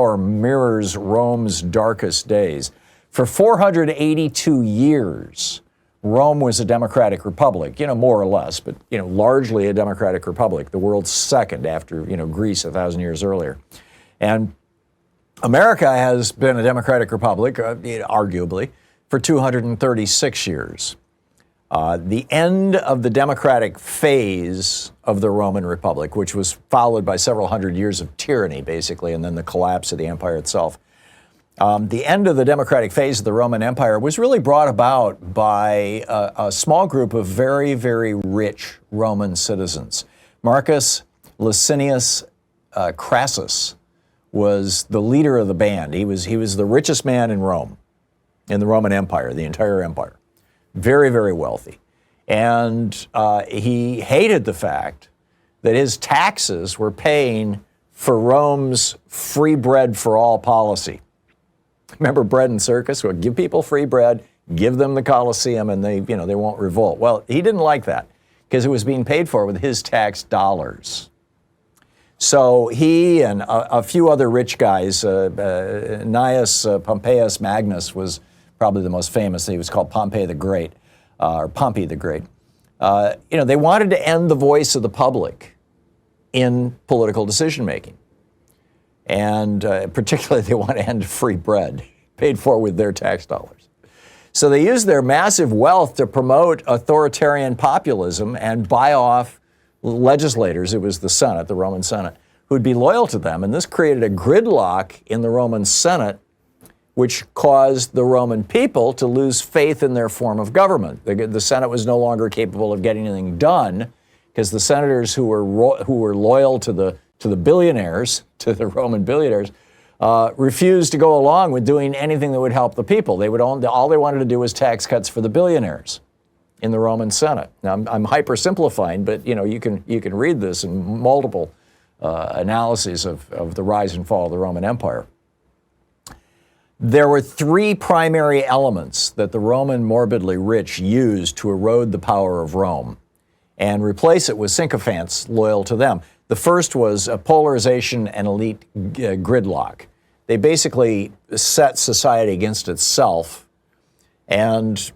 or mirrors Rome's darkest days. For 482 years, Rome was a democratic republic, more or less, but, largely a democratic republic, the world's second after, Greece 1,000 years earlier. And America has been a democratic republic, arguably, for 236 years. The end of the democratic phase of the Roman Republic, which was followed by several hundred years of tyranny, basically, and then the collapse of the empire itself. The end of the democratic phase of the Roman Empire was really brought about by a small group of very, very rich Roman citizens. Marcus Licinius Crassus was the leader of the band. He was the richest man in Rome, in the Roman Empire, the entire empire. Very, very wealthy. And he hated the fact that his taxes were paying for Rome's free bread for all policy. Remember bread and circus? Well, give people free bread, give them the Colosseum, and they won't revolt. Well, he didn't like that because it was being paid for with his tax dollars. So he and a few other rich guys, Gnaeus Pompeius Magnus was probably the most famous. He was called Pompey the Great, or Pompey the Great. They wanted to end the voice of the public in political decision making. And particularly they want to end free bread, paid for with their tax dollars. So they used their massive wealth to promote authoritarian populism and buy off legislators. It was the Senate, the Roman Senate, who'd be loyal to them. And this created a gridlock in the Roman Senate, which caused the Roman people to lose faith in their form of government. The Senate was no longer capable of getting anything done because the senators who were loyal to the billionaires, to the Roman billionaires, refused to go along with doing anything that would help the people. All they wanted to do was tax cuts for the billionaires in the Roman Senate. Now, I'm hypersimplifying, but you can read this in multiple analyses of the rise and fall of the Roman Empire. There were three primary elements that the Roman morbidly rich used to erode the power of Rome and replace it with sycophants loyal to them. The first was a polarization and elite gridlock. They basically set society against itself, and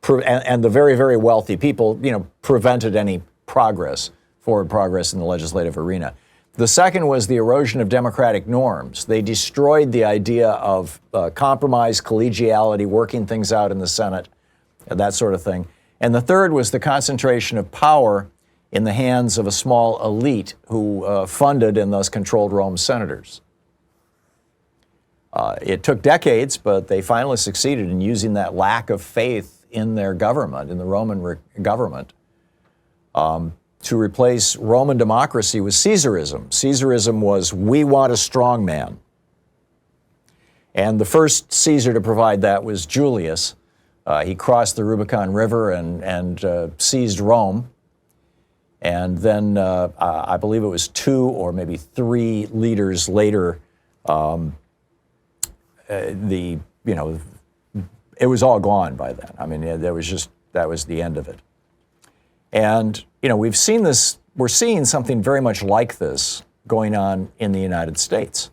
the very, very wealthy people, prevented any forward progress in the legislative arena. The second was the erosion of democratic norms. They destroyed the idea of compromise, collegiality, working things out in the Senate, that sort of thing. And the third was the concentration of power in the hands of a small elite who funded and thus controlled Rome's senators. It took decades, but they finally succeeded in using that lack of faith in their government, in the Roman government, to replace Roman democracy with Caesarism. Caesarism was, we want a strong man. And the first Caesar to provide that was Julius. He crossed the Rubicon River and seized Rome. And then I believe it was 2 or maybe 3 leaders later, it was all gone by then. I mean, that was the end of it. And, we've seen this, we're seeing something very much like this going on in the United States.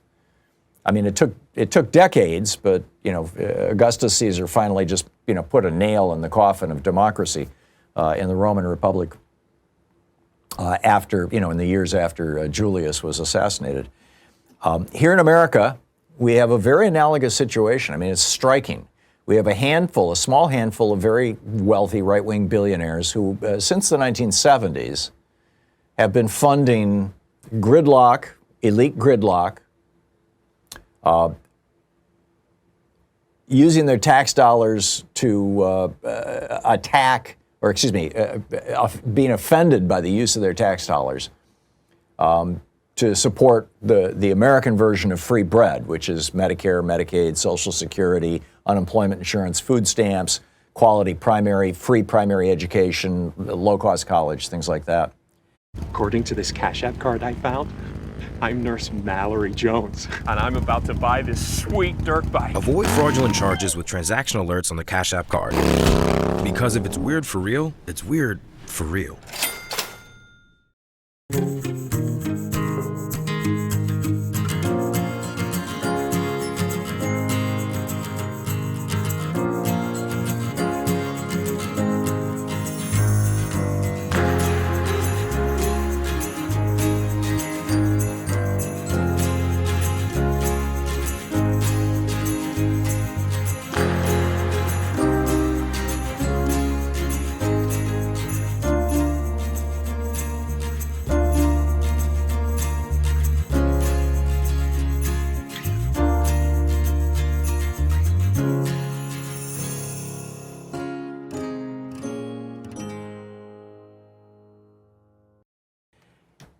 I mean, it took decades, but, Augustus Caesar finally just, put a nail in the coffin of democracy in the Roman Republic after, in the years after Julius was assassinated. Here in America, we have a very analogous situation. I mean, it's striking. We have a small handful of very wealthy right-wing billionaires who, since the 1970s, have been funding gridlock, elite gridlock, using their tax dollars to being offended by the use of their tax dollars to support the American version of free bread, which is Medicare, Medicaid, Social Security, unemployment insurance, food stamps, quality free primary education, low-cost college, things like that. According to this Cash App card I found, I'm Nurse Mallory Jones, and I'm about to buy this sweet dirt bike. Avoid fraudulent charges with transaction alerts on the Cash App card. Because if it's weird for real, it's weird for real.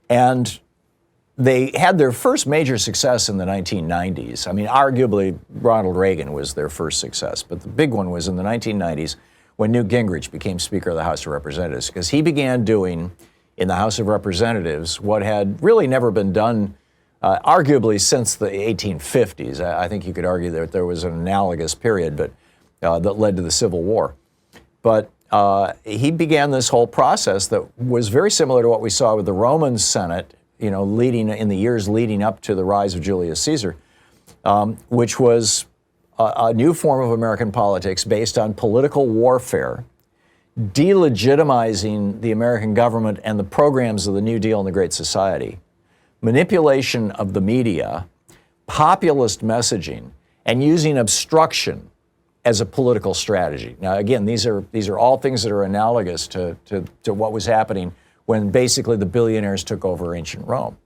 And they had their first major success in the 1990s. I mean, arguably, Ronald Reagan was their first success, but the big one was in the 1990s when Newt Gingrich became Speaker of the House of Representatives, because he began doing in the House of Representatives what had really never been done, arguably, since the 1850s. I think you could argue that there was an analogous period, but that led to the Civil War. But he began this whole process that was very similar to what we saw with the Roman Senate, leading in the years leading up to the rise of Julius Caesar, which was a new form of American politics based on political warfare, delegitimizing the American government and the programs of the New Deal and the Great Society, manipulation of the media, populist messaging, and using obstruction as a political strategy. Now, again, these are all things that are analogous to what was happening when basically the billionaires took over ancient Rome.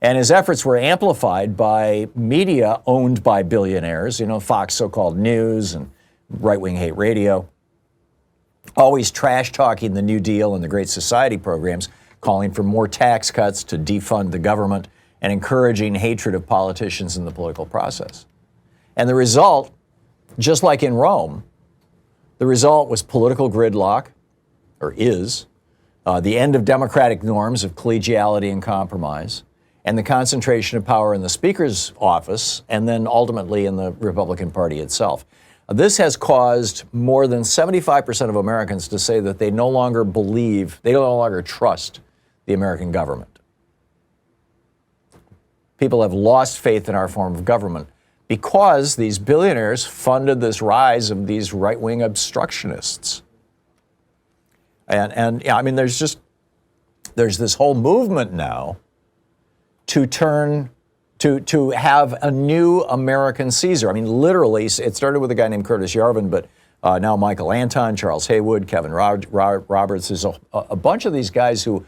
And his efforts were amplified by media owned by billionaires, Fox so-called News and right-wing hate radio, always trash-talking the New Deal and the Great Society programs, calling for more tax cuts to defund the government and encouraging hatred of politicians in the political process. And the result, just like in Rome, the result was political gridlock, or is, the end of democratic norms of collegiality and compromise, and the concentration of power in the Speaker's office, and then ultimately in the Republican Party itself. This has caused more than 75% of Americans to say that they no longer trust the American government. People have lost faith in our form of government because these billionaires funded this rise of these right-wing obstructionists. And yeah, I mean, there's this whole movement now to have a new American Caesar. I mean, literally, it started with a guy named Curtis Yarvin, but now Michael Anton, Charles Haywood, Kevin Roberts. There's a bunch of these guys who,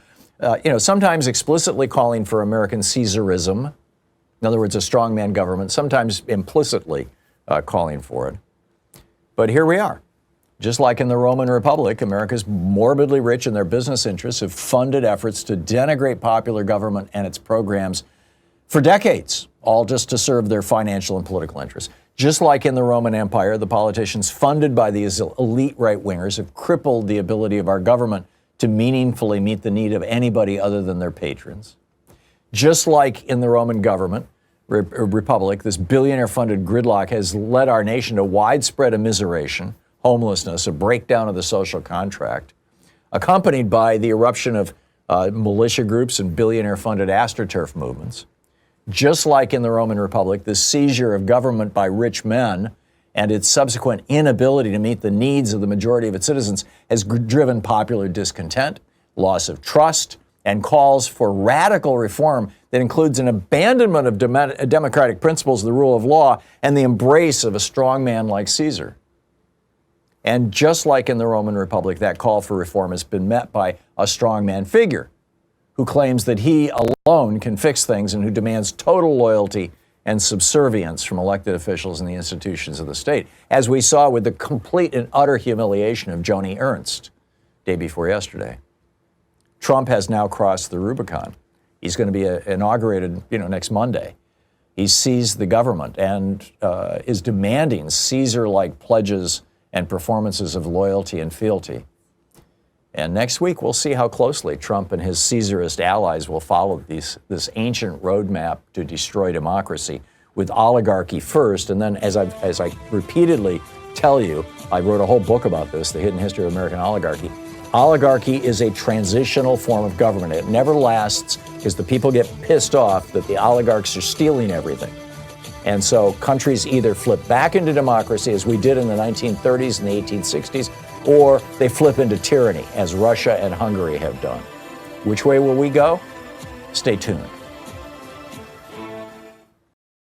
sometimes explicitly calling for American Caesarism, in other words, a strongman government, sometimes implicitly calling for it. But here we are. Just like in the Roman Republic, America's morbidly rich and their business interests have funded efforts to denigrate popular government and its programs for decades, all just to serve their financial and political interests. Just like in the Roman Empire, the politicians funded by these elite right-wingers have crippled the ability of our government to meaningfully meet the need of anybody other than their patrons. Just like in the Roman government, Republic, this billionaire-funded gridlock has led our nation to widespread immiseration, homelessness, a breakdown of the social contract, accompanied by the eruption of militia groups and billionaire-funded astroturf movements. Just like in the Roman Republic, the seizure of government by rich men and its subsequent inability to meet the needs of the majority of its citizens has driven popular discontent, loss of trust, and calls for radical reform that includes an abandonment of democratic principles, the rule of law, and the embrace of a strong man like Caesar. And just like in the Roman Republic, that call for reform has been met by a strongman figure who claims that he alone can fix things and who demands total loyalty and subservience from elected officials and the institutions of the state, as we saw with the complete and utter humiliation of Joni Ernst day before yesterday. Trump has now crossed the Rubicon. He's going to be inaugurated, next Monday. He seized the government and is demanding Caesar-like pledges and performances of loyalty and fealty. And next week, we'll see how closely Trump and his Caesarist allies will follow this ancient roadmap to destroy democracy, with oligarchy first. And then, as I repeatedly tell you, I wrote a whole book about this, The Hidden History of American Oligarchy. Oligarchy is a transitional form of government. It never lasts because the people get pissed off that the oligarchs are stealing everything. And so countries either flip back into democracy, as we did in the 1930s and the 1860s, or they flip into tyranny, as Russia and Hungary have done. Which way will we go? Stay tuned.